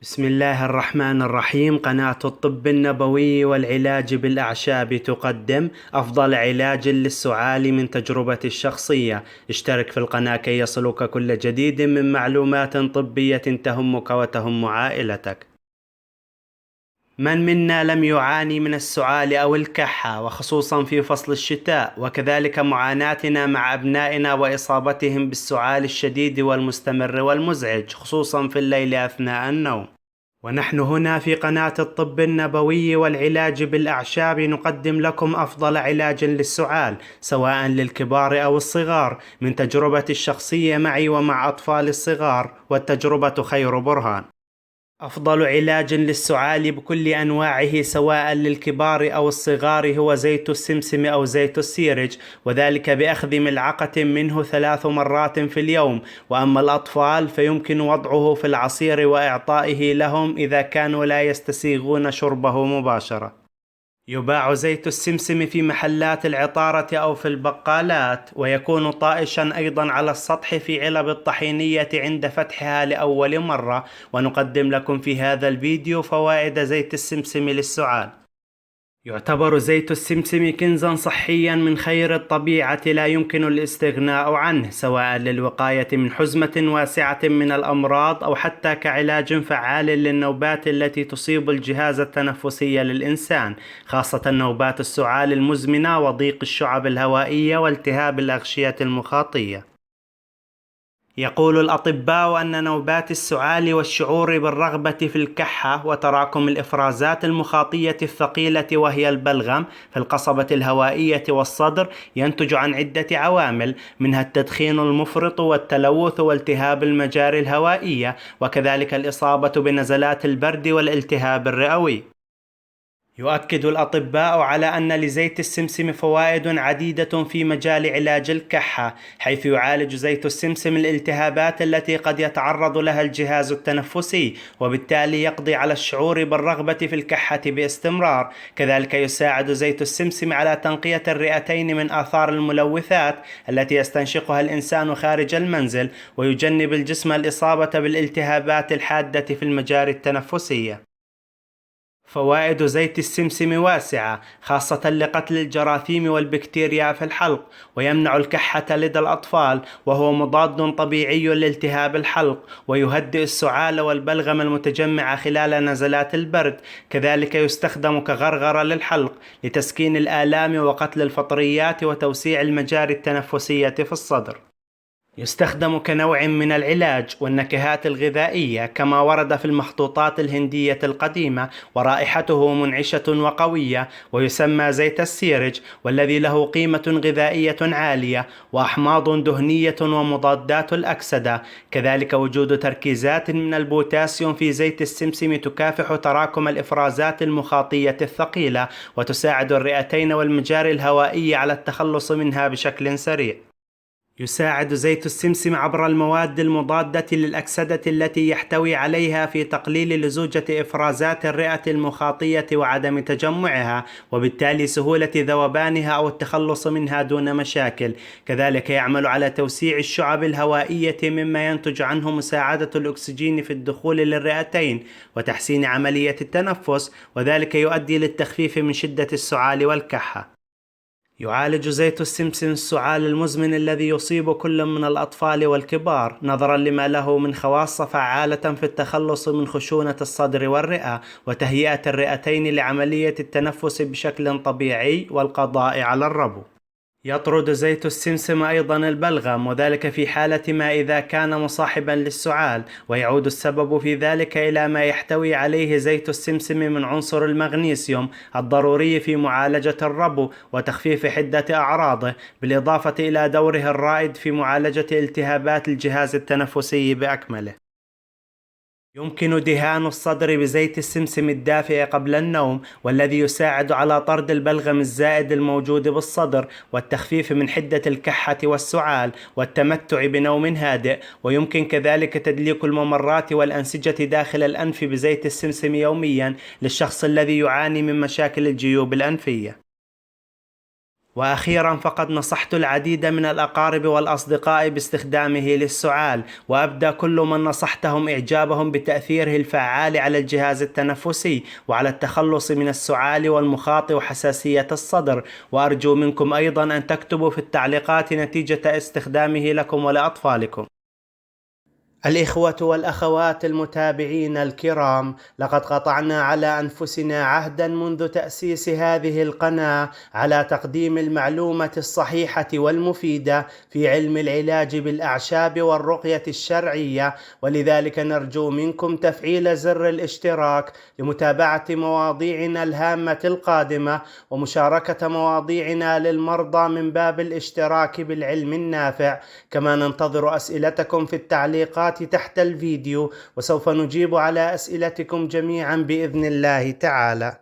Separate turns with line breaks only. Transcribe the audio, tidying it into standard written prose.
بسم الله الرحمن الرحيم. قناة الطب النبوي والعلاج بالأعشاب تقدم أفضل علاج للسعال من تجربتي الشخصية. اشترك في القناة كي يصلك كل جديد من معلومات طبية تهمك وتهم عائلتك. من منا لم يعاني من السعال أو الكحة، وخصوصا في فصل الشتاء، وكذلك معاناتنا مع أبنائنا وإصابتهم بالسعال الشديد والمستمر والمزعج خصوصا في الليل أثناء النوم. ونحن هنا في قناة الطب النبوي والعلاج بالأعشاب نقدم لكم أفضل علاج للسعال سواء للكبار أو الصغار من تجربتي الشخصية معي ومع أطفال الصغار، والتجربة خير برهان. أفضل علاج للسعال بكل أنواعه سواء للكبار أو الصغار هو زيت السمسم أو زيت السيرج، وذلك بأخذ ملعقة منه 3 مرات في اليوم. وأما الأطفال فيمكن وضعه في العصير وإعطائه لهم إذا كانوا لا يستسيغون شربه مباشرة. يباع زيت السمسم في محلات العطارة أو في البقالات، ويكون طائشا أيضا على السطح في علب الطحينية عند فتحها لأول مرة. ونقدم لكم في هذا الفيديو فوائد زيت السمسم للسعال. يعتبر زيت السمسم كنزا صحيا من خير الطبيعة لا يمكن الاستغناء عنه، سواء للوقاية من حزمة واسعة من الأمراض أو حتى كعلاج فعال للنوبات التي تصيب الجهاز التنفسي للإنسان، خاصة نوبات السعال المزمنة وضيق الشعب الهوائية والتهاب الأغشية المخاطية. يقول الأطباء أن نوبات السعال والشعور بالرغبة في الكحة وتراكم الإفرازات المخاطية الثقيلة وهي البلغم في القصبة الهوائية والصدر ينتج عن عدة عوامل، منها التدخين المفرط والتلوث والتهاب المجاري الهوائية، وكذلك الإصابة بنزلات البرد والالتهاب الرئوي. يؤكد الأطباء على أن لزيت السمسم فوائد عديدة في مجال علاج الكحة، حيث يعالج زيت السمسم الالتهابات التي قد يتعرض لها الجهاز التنفسي، وبالتالي يقضي على الشعور بالرغبة في الكحة باستمرار. كذلك يساعد زيت السمسم على تنقية الرئتين من آثار الملوثات التي يستنشقها الإنسان خارج المنزل، ويجنب الجسم الإصابة بالالتهابات الحادة في المجاري التنفسية. فوائد زيت السمسم واسعة، خاصة لقتل الجراثيم والبكتيريا في الحلق، ويمنع الكحة لدى الأطفال، وهو مضاد طبيعي لالتهاب الحلق، ويهدئ السعال والبلغم المتجمعة خلال نزلات البرد. كذلك يستخدم كغرغرة للحلق لتسكين الآلام وقتل الفطريات وتوسيع المجاري التنفسية في الصدر. يستخدم كنوع من العلاج والنكهات الغذائية كما ورد في المخطوطات الهندية القديمة، ورائحته منعشة وقوية، ويسمى زيت السيرج، والذي له قيمة غذائية عالية وأحماض دهنية ومضادات الأكسدة. كذلك وجود تركيزات من البوتاسيوم في زيت السمسم تكافح تراكم الإفرازات المخاطية الثقيلة، وتساعد الرئتين والمجاري الهوائية على التخلص منها بشكل سريع. يساعد زيت السمسم عبر المواد المضادة للأكسدة التي يحتوي عليها في تقليل لزوجة إفرازات الرئة المخاطية وعدم تجمعها، وبالتالي سهولة ذوبانها أو التخلص منها دون مشاكل. كذلك يعمل على توسيع الشعب الهوائية، مما ينتج عنه مساعدة الأكسجين في الدخول للرئتين وتحسين عملية التنفس، وذلك يؤدي للتخفيف من شدة السعال والكحة. يعالج زيت السمسم السعال المزمن الذي يصيب كل من الأطفال والكبار، نظرا لما له من خواص فعالة في التخلص من خشونة الصدر والرئة وتهيئة الرئتين لعملية التنفس بشكل طبيعي والقضاء على الربو. يطرد زيت السمسم أيضا البلغم، وذلك في حالة ما إذا كان مصاحبا للسعال، ويعود السبب في ذلك إلى ما يحتوي عليه زيت السمسم من عنصر المغنيسيوم الضروري في معالجة الربو وتخفيف حدة أعراضه، بالإضافة إلى دوره الرائد في معالجة التهابات الجهاز التنفسي بأكمله. يمكن دهان الصدر بزيت السمسم الدافئ قبل النوم، والذي يساعد على طرد البلغم الزائد الموجود بالصدر والتخفيف من حدة الكحة والسعال والتمتع بنوم هادئ. ويمكن كذلك تدليك الممرات والأنسجة داخل الأنف بزيت السمسم يوميا للشخص الذي يعاني من مشاكل الجيوب الأنفية. وأخيرا فقد نصحت العديد من الأقارب والأصدقاء باستخدامه للسعال، وأبدأ كل من نصحتهم إعجابهم بتأثيره الفعال على الجهاز التنفسي وعلى التخلص من السعال والمخاط وحساسية الصدر. وأرجو منكم أيضا أن تكتبوا في التعليقات نتيجة استخدامه لكم ولأطفالكم. الإخوة والأخوات المتابعين الكرام، لقد قطعنا على أنفسنا عهدا منذ تأسيس هذه القناة على تقديم المعلومة الصحيحة والمفيدة في علم العلاج بالأعشاب والرقية الشرعية، ولذلك نرجو منكم تفعيل زر الاشتراك لمتابعة مواضيعنا الهامة القادمة ومشاركة مواضيعنا للمرضى من باب الاشتراك بالعلم النافع. كما ننتظر أسئلتكم في التعليقات تحت الفيديو، وسوف نجيب على أسئلتكم جميعا بإذن الله تعالى.